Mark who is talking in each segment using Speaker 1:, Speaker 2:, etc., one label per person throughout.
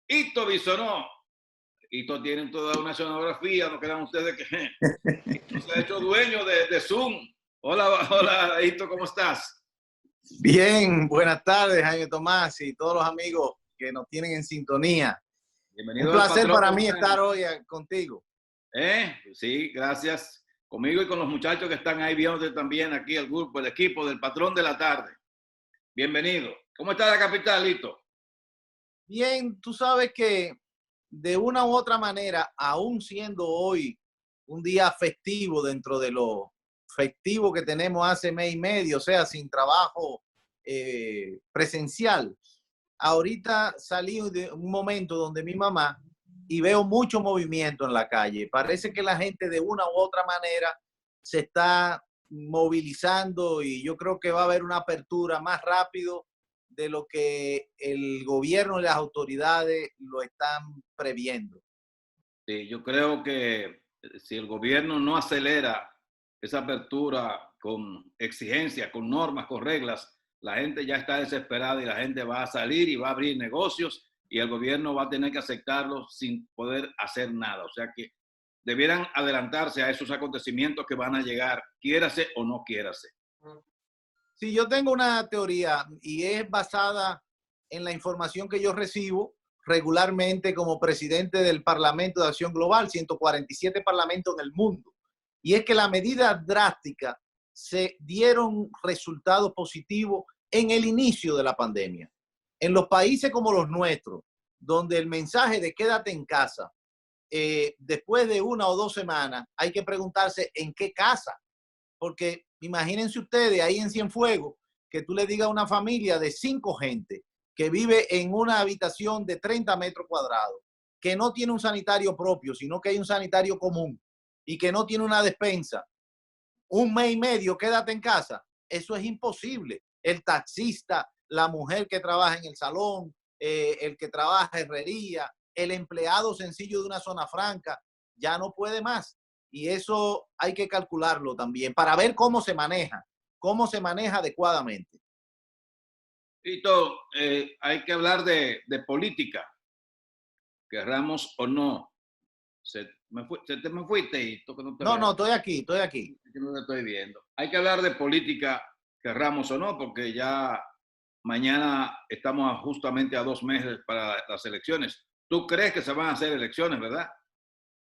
Speaker 1: Hito Bisonó. Hito tiene toda una escenografía, no crean ustedes que Hito se ha hecho dueño de Zoom. Hola, hola, Hito, ¿cómo estás?
Speaker 2: Bien, buenas tardes, Jaime Tomás y todos los amigos que nos tienen en sintonía. Un
Speaker 1: Bienvenido al
Speaker 2: placer
Speaker 1: patrón
Speaker 2: para
Speaker 1: del
Speaker 2: mí
Speaker 1: plan.
Speaker 2: estar hoy contigo.
Speaker 1: Sí, gracias. Conmigo y con los muchachos que están ahí viéndote también aquí, el grupo, el equipo del patrón de la tarde. Bienvenido. ¿Cómo está la capital, Hito?
Speaker 2: Bien, tú sabes que de una u otra manera, aún siendo hoy un día festivo dentro de lo festivo que tenemos hace mes y medio, o sea, sin trabajo presencial, ahorita salí de un momento donde mi mamá y veo mucho movimiento en la calle. Parece que la gente de una u otra manera se está movilizando y yo creo que va a haber una apertura más rápido de lo que el gobierno y las autoridades lo están previendo.
Speaker 1: Sí, yo creo que si el gobierno no acelera esa apertura con exigencias, con normas, con reglas, la gente ya está desesperada y la gente va a salir y va a abrir negocios y el gobierno va a tener que aceptarlo sin poder hacer nada. O sea que debieran adelantarse a esos acontecimientos que van a llegar, quiérase o no quiérase.
Speaker 2: Sí, yo tengo una teoría y es basada en la información que yo recibo regularmente como presidente del Parlamento de Acción Global, 147 parlamentos en el mundo. Y es que las medidas drásticas se dieron resultados positivos en el inicio de la pandemia. En los países como los nuestros, donde el mensaje de quédate en casa, después de 1 o 2 semanas, hay que preguntarse en qué casa. Porque imagínense ustedes ahí en Cienfuegos que tú le digas a una familia de 5 gente que vive en una habitación de 30 metros cuadrados, que no tiene un sanitario propio, sino que hay un sanitario común y que no tiene una despensa, un mes y medio, quédate en casa. Eso es imposible. El taxista, la mujer que trabaja en el salón, el que trabaja en herrería, el empleado sencillo de una zona franca, ya no puede más. Y eso hay que calcularlo también para ver cómo se maneja adecuadamente.
Speaker 1: Hito, hay que hablar de política, querramos o no. Se me fuiste, Hito, que no te
Speaker 2: No,
Speaker 1: veo.
Speaker 2: no, estoy aquí, estoy aquí.
Speaker 1: Que no te estoy viendo. Hay que hablar de política, querramos o no, porque ya mañana estamos justamente a 2 meses para las elecciones. ¿Tú crees que se van a hacer elecciones, verdad?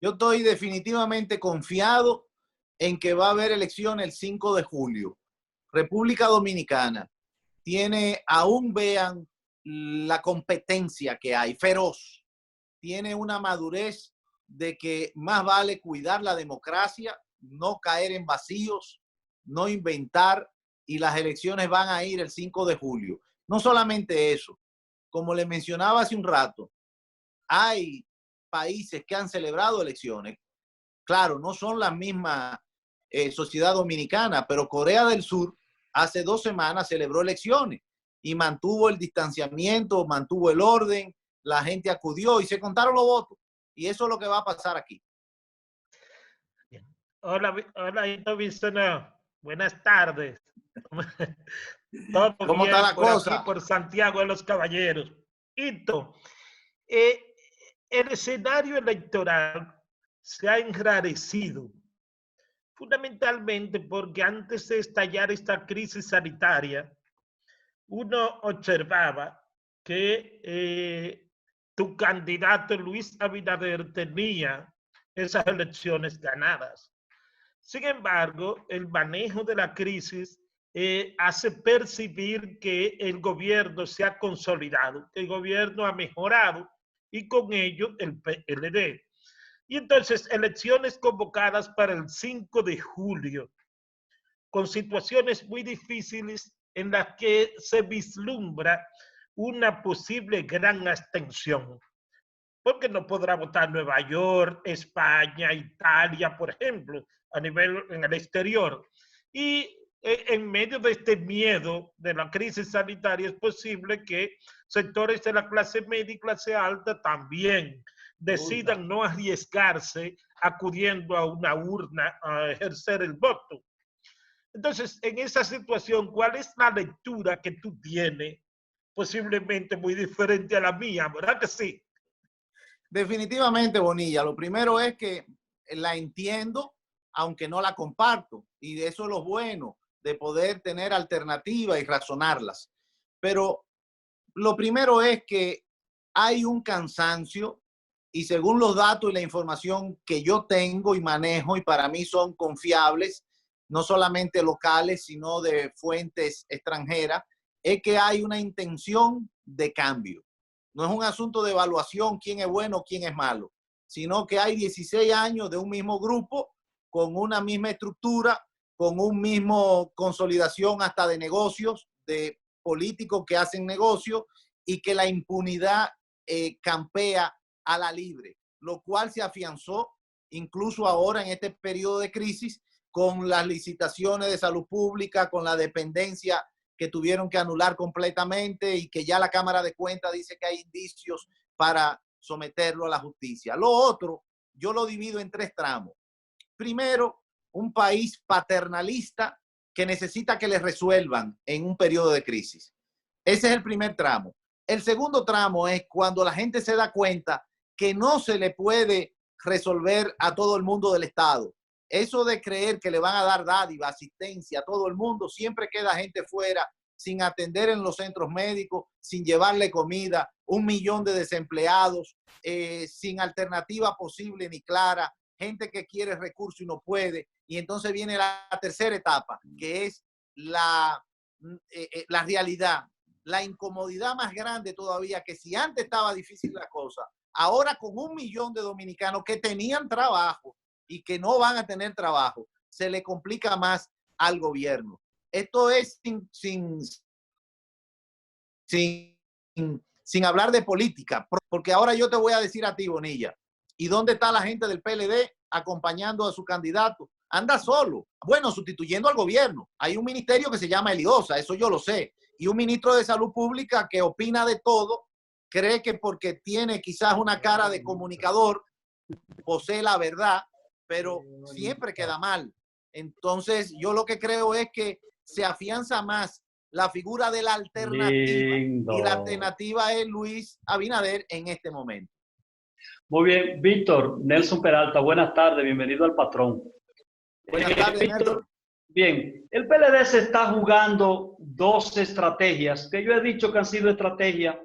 Speaker 2: Yo estoy definitivamente confiado en que va a haber elecciones el 5 de julio. República Dominicana tiene, aún vean la competencia que hay, feroz, tiene una madurez de que más vale cuidar la democracia, no caer en vacíos, no inventar, y las elecciones van a ir el 5 de julio. No solamente eso, como le mencionaba hace un rato, hay países que han celebrado elecciones. Claro, no son la misma sociedad dominicana, pero Corea del Sur hace 2 semanas celebró elecciones y mantuvo el distanciamiento, mantuvo el orden, la gente acudió y se contaron los votos. Y eso es lo que va a pasar aquí.
Speaker 3: Hola, hola, Hito Bisono. Buenas tardes. Todo
Speaker 2: ¿Cómo está
Speaker 3: bien
Speaker 2: la
Speaker 3: por aquí,
Speaker 2: cosa?
Speaker 3: por Santiago de los Caballeros. Hito, eh, el escenario electoral se ha enrarecido, fundamentalmente porque antes de estallar esta crisis sanitaria, uno observaba que tu candidato Luis Abinader tenía esas elecciones ganadas. Sin embargo, el manejo de la crisis hace percibir que el gobierno se ha consolidado, que el gobierno ha mejorado y con ello el PLD. Y entonces, elecciones convocadas para el 5 de julio, con situaciones muy difíciles en las que se vislumbra una posible gran abstención, porque no podrá votar Nueva York, España, Italia, por ejemplo, a nivel en el exterior. Y en medio de este miedo de la crisis sanitaria es posible que sectores de la clase media y clase alta también decidan no arriesgarse acudiendo a una urna a ejercer el voto. Entonces, en esa situación, ¿cuál es la lectura que tú tienes? Posiblemente muy diferente a la mía, ¿verdad que sí?
Speaker 2: Definitivamente, Bonilla. Lo primero es que la entiendo, aunque no la comparto. Y eso es lo bueno de poder tener alternativas y razonarlas. Pero lo primero es que hay un cansancio y según los datos y la información que yo tengo y manejo, y para mí son confiables, no solamente locales, sino de fuentes extranjeras, es que hay una intención de cambio. No es un asunto de evaluación, quién es bueno, quién es malo, sino que hay 16 años de un mismo grupo, con una misma estructura, con un mismo consolidación hasta de negocios, de políticos que hacen negocios, y que la impunidad campea a la libre, lo cual se afianzó incluso ahora en este periodo de crisis con las licitaciones de salud pública, con la dependencia que tuvieron que anular completamente y que ya la Cámara de Cuentas dice que hay indicios para someterlo a la justicia. Lo otro, yo lo divido en 3 tramos. Primero, un país paternalista que necesita que le resuelvan en un periodo de crisis. Ese es el primer tramo. El segundo tramo es cuando la gente se da cuenta que no se le puede resolver a todo el mundo del Estado. Eso de creer que le van a dar dádiva, asistencia a todo el mundo, siempre queda gente fuera, sin atender en los centros médicos, sin llevarle comida, 1 millón de desempleados, sin alternativa posible ni clara, gente que quiere recursos y no puede. Y entonces viene la tercera etapa, que es la realidad, la incomodidad más grande todavía, que si antes estaba difícil la cosa, ahora con 1 millón de dominicanos que tenían trabajo y que no van a tener trabajo, se le complica más al gobierno. Esto es sin hablar de política, porque ahora yo te voy a decir a ti, Bonilla, ¿y dónde está la gente del PLD acompañando a su candidato? Anda solo, bueno, sustituyendo al gobierno. Hay un ministerio que se llama Eliosa, eso yo lo sé, y un ministro de Salud Pública que opina de todo, cree que porque tiene quizás una cara de comunicador, posee la verdad, pero siempre queda mal. Entonces, yo lo que creo es que se afianza más la figura de la alternativa.
Speaker 4: Lindo.
Speaker 2: Y la alternativa es Luis Abinader en este momento.
Speaker 4: Muy bien, Víctor, Nelson Peralta, buenas tardes, bienvenido al Patrón.
Speaker 2: Buenas tardes,
Speaker 4: Víctor,
Speaker 2: Nelson.
Speaker 4: bien, el PLD se está jugando 2 estrategias que yo he dicho que han sido estrategias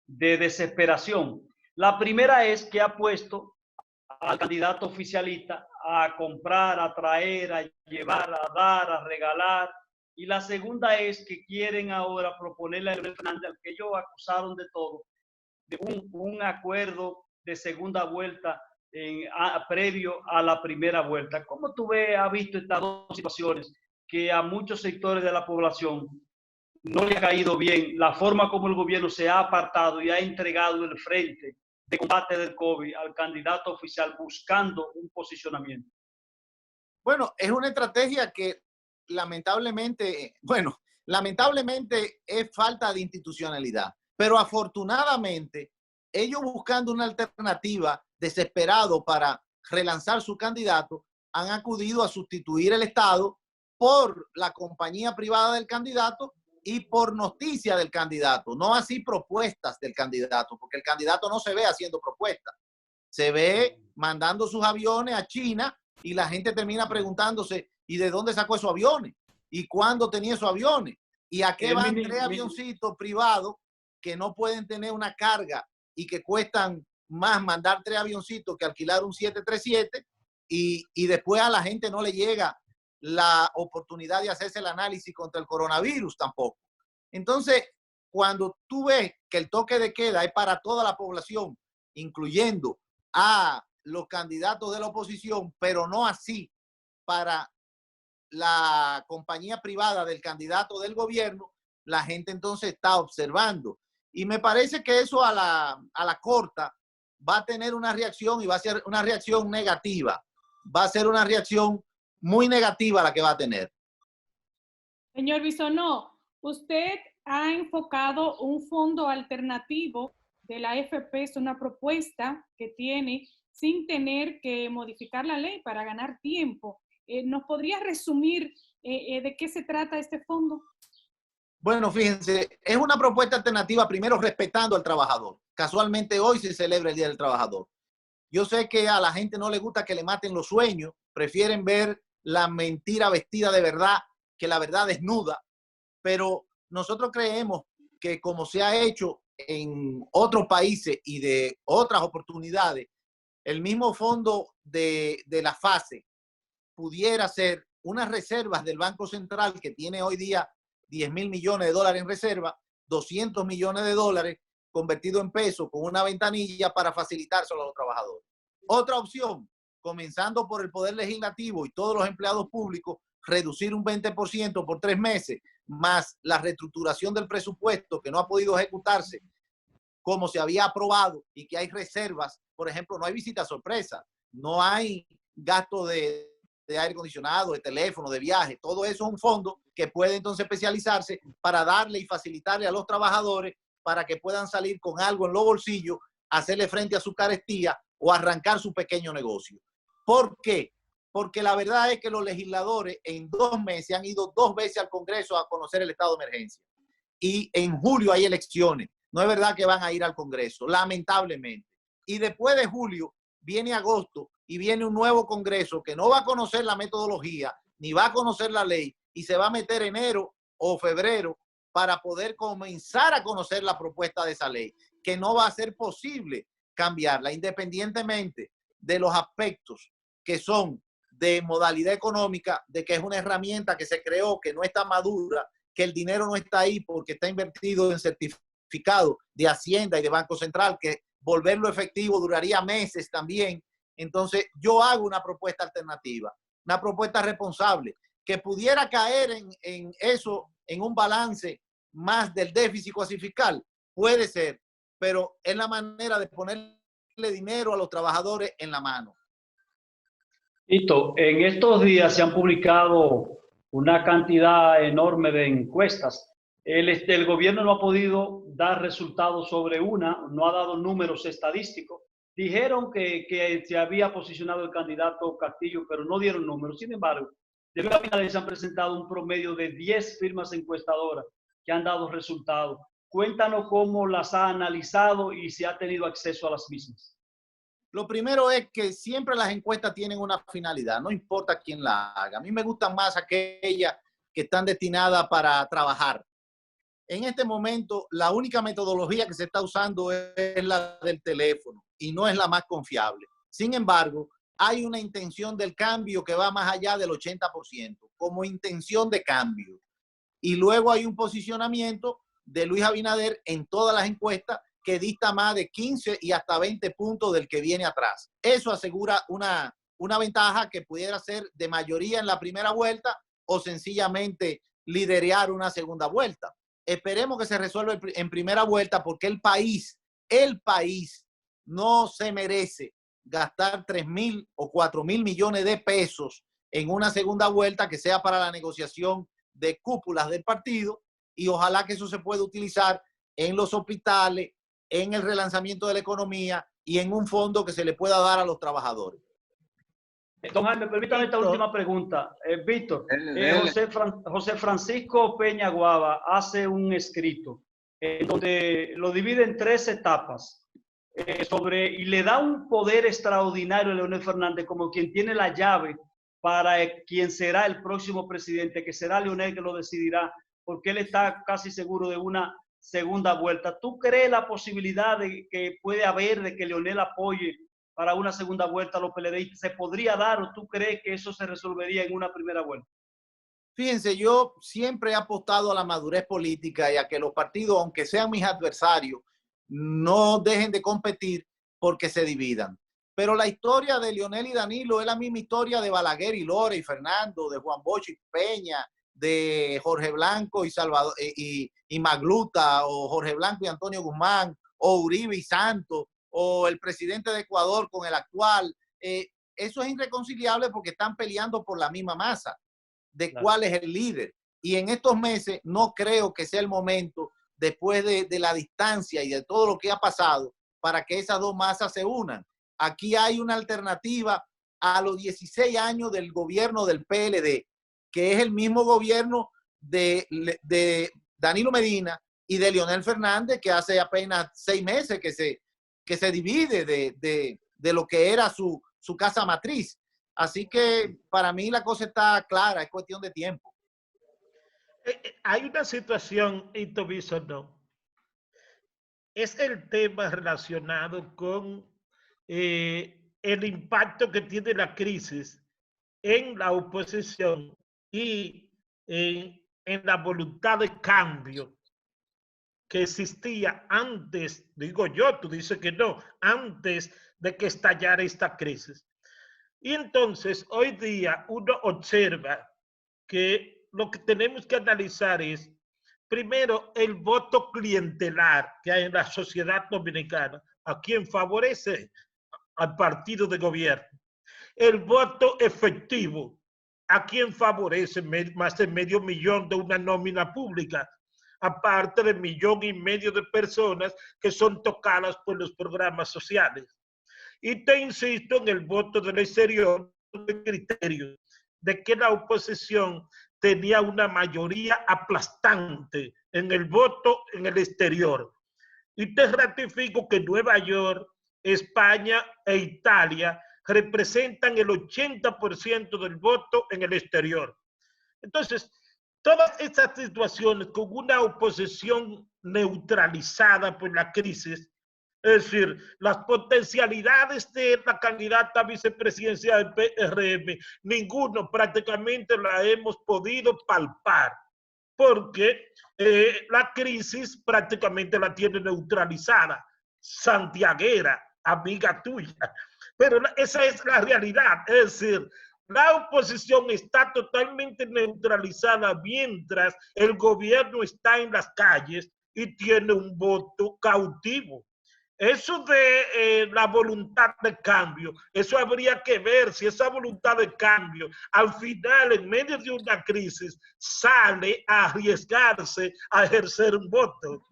Speaker 4: de desesperación. La primera es que ha puesto al candidato oficialista a comprar, a traer, a llevar, a dar, a regalar. Y la segunda es que quieren ahora proponerle a Leonel Fernández, al que ellos acusaron de todo, de un acuerdo de segunda vuelta previo a la primera vuelta. ¿Cómo tú has visto estas 2 situaciones que a muchos sectores de la población no le ha caído bien la forma como el gobierno se ha apartado y ha entregado el frente de combate del COVID al candidato oficial buscando un posicionamiento?
Speaker 2: Bueno, es una estrategia que lamentablemente es falta de institucionalidad, pero afortunadamente ellos buscando una alternativa desesperado para relanzar su candidato, han acudido a sustituir el Estado por la compañía privada del candidato y por noticia del candidato, no así propuestas del candidato, porque el candidato no se ve haciendo propuestas, se ve mandando sus aviones a China y la gente termina preguntándose, ¿y de dónde sacó esos aviones? ¿Y cuándo tenía esos aviones? ¿Y a qué van 3 avioncitos privados que no pueden tener una carga y que cuestan más mandar 3 avioncitos que alquilar un 737 y después a la gente no le llega la oportunidad de hacerse el análisis contra el coronavirus tampoco? Entonces, cuando tú ves que el toque de queda es para toda la población, incluyendo a los candidatos de la oposición, pero no así para la compañía privada del candidato del gobierno, la gente entonces está observando. Y me parece que eso a la corta va a tener una reacción y va a ser una reacción negativa. Va a ser una reacción muy negativa la que va a tener.
Speaker 5: Señor Bisonó, usted ha enfocado un fondo alternativo de la AFP, es una propuesta que tiene sin tener que modificar la ley para ganar tiempo. ¿Nos podría resumir de qué se trata este fondo?
Speaker 2: Bueno, fíjense, es una propuesta alternativa, primero respetando al trabajador. Casualmente hoy se celebra el Día del Trabajador. Yo sé que a la gente no le gusta que le maten los sueños, prefieren ver la mentira vestida de verdad que la verdad desnuda, pero nosotros creemos que como se ha hecho en otros países y de otras oportunidades, el mismo fondo de la FASE pudiera ser unas reservas del Banco Central que tiene hoy día 10.000 millones de dólares en reserva, 200 millones de dólares convertido en pesos con una ventanilla para facilitárselo a los trabajadores. Otra opción, comenzando por el Poder Legislativo y todos los empleados públicos, reducir un 20% por 3 meses, más la reestructuración del presupuesto que no ha podido ejecutarse como se había aprobado y que hay reservas. Por ejemplo, no hay visita sorpresa, no hay gasto de aire acondicionado, de teléfono, de viaje. Todo eso es un fondo que puede entonces especializarse para darle y facilitarle a los trabajadores para que puedan salir con algo en los bolsillos, hacerle frente a su carestía o arrancar su pequeño negocio. ¿Por qué? Porque la verdad es que los legisladores en 2 meses han ido 2 veces al Congreso a conocer el estado de emergencia. Y en julio hay elecciones. No es verdad que van a ir al Congreso, lamentablemente. Y después de julio viene agosto y viene un nuevo Congreso que no va a conocer la metodología, ni va a conocer la ley, y se va a meter enero o febrero para poder comenzar a conocer la propuesta de esa ley, que no va a ser posible cambiarla, independientemente de los aspectos que son de modalidad económica, de que es una herramienta que se creó, que no está madura, que el dinero no está ahí porque está invertido en certificado de Hacienda y de Banco Central, que volverlo efectivo duraría meses también. Entonces yo hago una propuesta alternativa, una propuesta responsable, que pudiera caer en eso, en un balance más del déficit cuasi fiscal, puede ser, pero es la manera de ponerle dinero a los trabajadores en la mano.
Speaker 4: Listo. En estos días se han publicado una cantidad enorme de encuestas. El gobierno no ha podido dar resultados sobre una, no ha dado números estadísticos. Dijeron que se había posicionado el candidato Castillo, pero no dieron números. Sin embargo, de Luis Abinader se han presentado un promedio de 10 firmas encuestadoras que han dado resultados. Cuéntanos cómo las ha analizado y si ha tenido acceso a las mismas.
Speaker 2: Lo primero es que siempre las encuestas tienen una finalidad, no importa quién la haga. A mí me gustan más aquellas que están destinadas para trabajar. En este momento, la única metodología que se está usando es la del teléfono y no es la más confiable. Sin embargo, hay una intención del cambio que va más allá del 80%, como intención de cambio. Y luego hay un posicionamiento de Luis Abinader en todas las encuestas que dista más de 15 y hasta 20 puntos del que viene atrás. Eso asegura una ventaja que pudiera ser de mayoría en la primera vuelta o sencillamente liderar una segunda vuelta. Esperemos que se resuelva en primera vuelta porque el país no se merece gastar 3.000 o 4.000 millones de pesos en una segunda vuelta que sea para la negociación de cúpulas del partido, y ojalá que eso se pueda utilizar en los hospitales, en el relanzamiento de la economía y en un fondo que se le pueda dar a los trabajadores.
Speaker 4: Don Jaime, permítame esta última pregunta. Víctor, José Francisco Peña Guava hace un escrito donde lo divide en 3 etapas y le da un poder extraordinario a Leonel Fernández como quien tiene la llave para quien será el próximo presidente, que será Leonel que lo decidirá, porque él está casi seguro de una segunda vuelta. ¿Tú crees la posibilidad de que puede haber de que Leonel apoye para una segunda vuelta a los PLD? ¿Se podría dar o tú crees que eso se resolvería en una primera vuelta?
Speaker 2: Fíjense, yo siempre he apostado a la madurez política y a que los partidos, aunque sean mis adversarios, no dejen de competir porque se dividan. Pero la historia de Leonel y Danilo es la misma historia de Balaguer y Lora y Fernando, de Juan Bosch y Peña, de Jorge Blanco y Salvador y Magluta, o Jorge Blanco y Antonio Guzmán, o Uribe y Santos, o el presidente de Ecuador con el actual. Eso es irreconciliable porque están peleando por la misma masa de cuál es el líder. Y en estos meses no creo que sea el momento, después de la distancia y de todo lo que ha pasado, para que esas dos masas se unan. Aquí hay una alternativa a los 16 años del gobierno del PLD, que es el mismo gobierno de Danilo Medina y de Leonel Fernández, que hace apenas 6 meses que se divide de de lo que era su casa matriz. Así que para mí la cosa está clara, es cuestión de tiempo.
Speaker 3: Hay una situación, Hito Bisonó, es el tema relacionado con el impacto que tiene la crisis en la oposición y en la voluntad de cambio que existía antes, digo yo, tú dices que no, antes de que estallara esta crisis. Y entonces, hoy día uno observa que lo que tenemos que analizar es, primero, el voto clientelar que hay en la sociedad dominicana, a quien favorece al partido de gobierno. El voto efectivo, a quien favorece más de 500,000 de una nómina pública, aparte de 1,5 millones de personas que son tocadas por los programas sociales. Y te insisto en el voto del exterior, de criterio de que la oposición tenía una mayoría aplastante en el voto en el exterior. Y te ratifico que Nueva York, España e Italia representan el 80% del voto en el exterior. Entonces, todas estas situaciones con una oposición neutralizada por la crisis, es decir, las potencialidades de la candidata vicepresidencial del PRM, ninguno prácticamente la hemos podido palpar, porque la crisis prácticamente la tiene neutralizada, santiaguera, amiga tuya. Pero esa es la realidad, es decir, la oposición está totalmente neutralizada mientras el gobierno está en las calles y tiene un voto cautivo. Eso de la voluntad de cambio, eso habría que ver si esa voluntad de cambio al final, en medio de una crisis, sale a arriesgarse a ejercer un voto.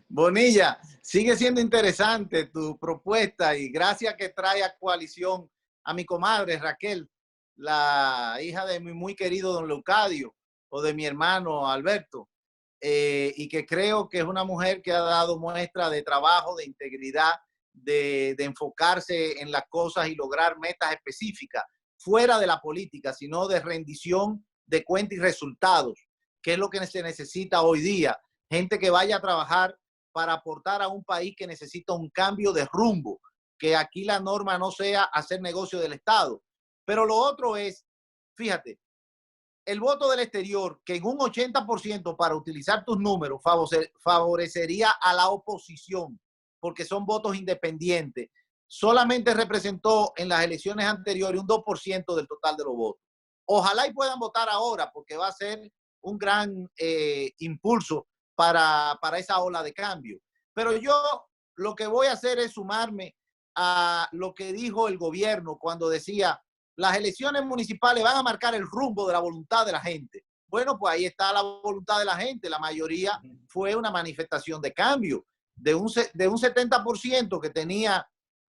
Speaker 2: Bonilla, sigue siendo interesante tu propuesta y gracias que trae a coalición a mi comadre Raquel, la hija de mi muy querido don Leucadio o de mi hermano Alberto, y que creo que es una mujer que ha dado muestra de trabajo, de integridad, de enfocarse en las cosas y lograr metas específicas fuera de la política, sino de rendición de cuentas y resultados, que es lo que se necesita hoy día. Gente que vaya a trabajar para aportar a un país que necesita un cambio de rumbo, que aquí la norma no sea hacer negocio del Estado. Pero lo otro es, fíjate, el voto del exterior, que en un 80% para utilizar tus números favorecería a la oposición, porque son votos independientes, solamente representó en las elecciones anteriores un 2% del total de los votos. Ojalá y puedan votar ahora, porque va a ser un gran impulso para esa ola de cambio. Pero yo lo que voy a hacer es sumarme a lo que dijo el gobierno cuando decía las elecciones municipales van a marcar el rumbo de la voluntad de la gente. Bueno, pues ahí está la voluntad de la gente. La mayoría fue una manifestación de cambio. De un 70% que tenía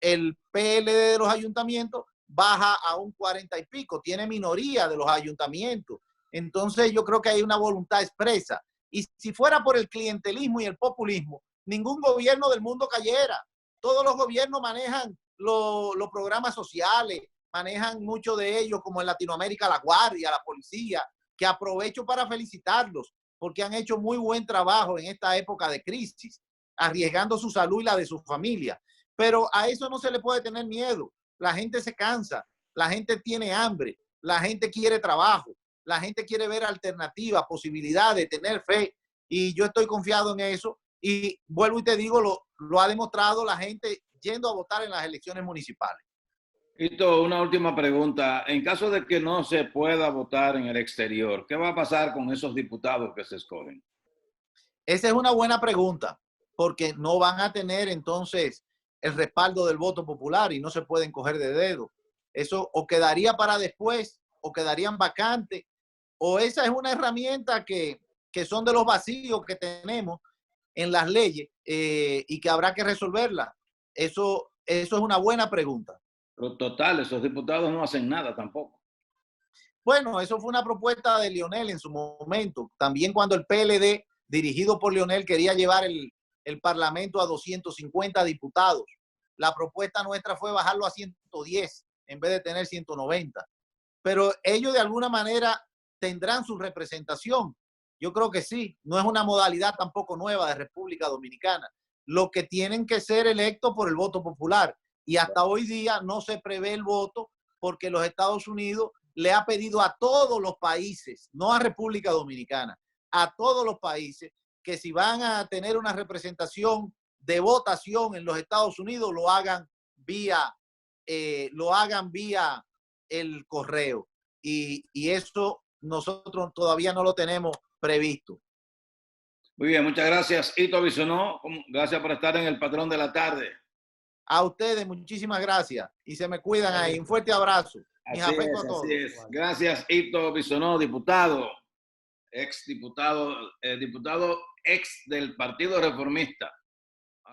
Speaker 2: el PLD de los ayuntamientos, baja a un 40 y pico. Tiene minoría de los ayuntamientos. Entonces yo creo que hay una voluntad expresa. Y si fuera por el clientelismo y el populismo, ningún gobierno del mundo cayera. Todos los gobiernos manejan los programas sociales, manejan mucho de ellos, como en Latinoamérica, la Guardia, la Policía, que aprovecho para felicitarlos, porque han hecho muy buen trabajo en esta época de crisis, arriesgando su salud y la de su familia. Pero a eso no se le puede tener miedo. La gente se cansa, la gente tiene hambre, la gente quiere trabajo, la gente quiere ver alternativas, posibilidades, tener fe, y yo estoy confiado en eso. Y vuelvo y te digo, lo ha demostrado la gente yendo a votar en las elecciones municipales.
Speaker 1: Hito, una última pregunta. En caso de que no se pueda votar en el exterior, ¿qué va a pasar con esos diputados que se escogen?
Speaker 2: Esa es una buena pregunta, porque no van a tener entonces el respaldo del voto popular y no se pueden coger de dedo. Eso o quedaría para después, o quedarían vacantes, o esa es una herramienta que son de los vacíos que tenemos en las leyes y que habrá que resolverla. Eso es una buena pregunta.
Speaker 1: Pero total, esos diputados no hacen nada tampoco.
Speaker 2: Bueno, eso fue una propuesta de Leonel en su momento. También cuando el PLD, dirigido por Leonel, quería llevar el Parlamento a 250 diputados. La propuesta nuestra fue bajarlo a 110 en vez de tener 190. Pero ellos de alguna manera tendrán su representación. Yo creo que sí. No es una modalidad tampoco nueva de República Dominicana. Lo que tienen que ser electos por el voto popular. Y hasta hoy día no se prevé el voto porque los Estados Unidos le ha pedido a todos los países, no a República Dominicana, a todos los países, que si van a tener una representación de votación en los Estados Unidos, lo hagan vía el correo. Y eso nosotros todavía no lo tenemos previsto.
Speaker 1: Muy bien, muchas gracias, Ito Bisonó. Gracias por estar en el Patrón de la Tarde.
Speaker 2: A ustedes, muchísimas gracias. Y se me cuidan ahí. Un fuerte abrazo.
Speaker 1: Así es, así es. Gracias, Ito Bisonó, diputado, diputado ex del Partido Reformista.